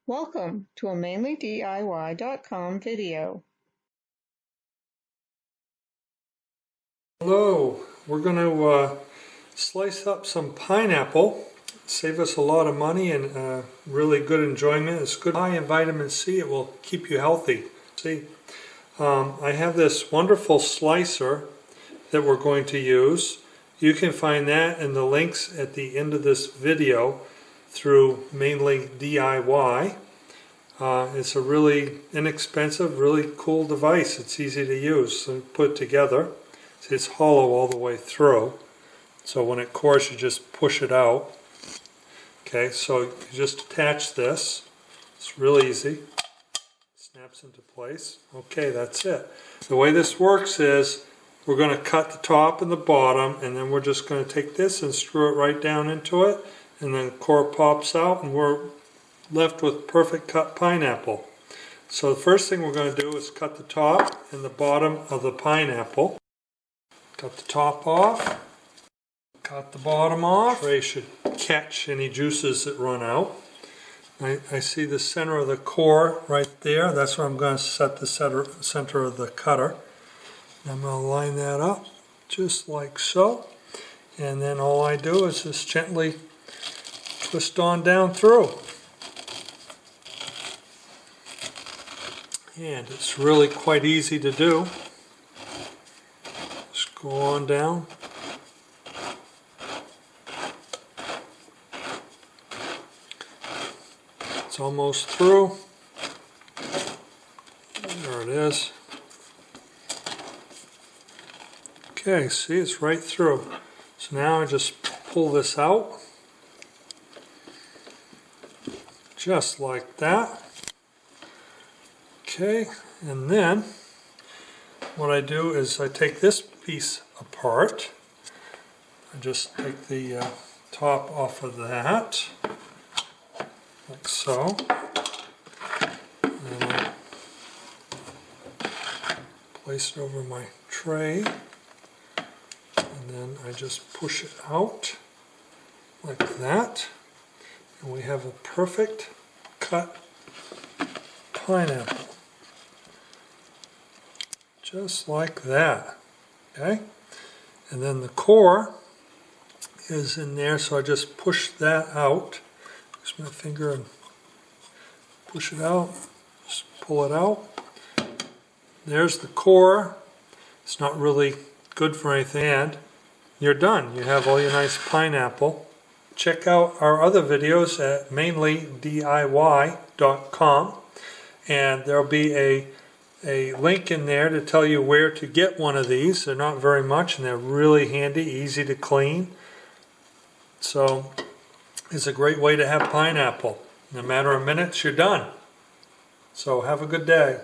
Welcome to a MainelyDIY.com video. Hello, we're going to slice up some pineapple, save us a lot of money and really good enjoyment. It's good high in vitamin C, it will keep you healthy. See, I have this wonderful slicer that we're going to use. You can find that in the links at the end of this video through Mainely DIY. It's a really inexpensive, really cool device. It's easy to use. So put it together. See, it's hollow all the way through. So when it cores, you just push it out. Okay, so you just attach this. It's real easy. Snaps into place. Okay, that's it. The way this works is we're going to cut the top and the bottom, and then we're just going to take this and screw it right down into it, and then the core pops out, and we're left with perfect cut pineapple. So the first thing we're going to do is cut the top and the bottom of the pineapple. Cut the top off, cut the bottom off. The tray should catch any juices that run out. I see the center of the core right there. That's where I'm going to set the center of the cutter. I'm going to line that up just like so. And then all I do is just gently twist on down through. And it's really quite easy to do. Just go on down. It's almost through. There it is. Okay, see, it's right through. So now I just pull this out. Just like that. Okay, and then what I do is I take this piece apart. I just take the top off of that, like so. And I place it over my tray, and then I just push it out like that, and we have a perfect cut pineapple. Just like that, okay? And then the core is in there, so I just push that out. Use my finger and push it out, just pull it out. There's the core. It's not really good for anything, and you're done. You have all your nice pineapple. Check out our other videos at MainelyDIY.com, and there'll be a link in there to tell you where to get one of these. They're not very much, and they're really handy, easy to clean. So it's a great way to have pineapple. In a matter of minutes, you're done. So have a good day.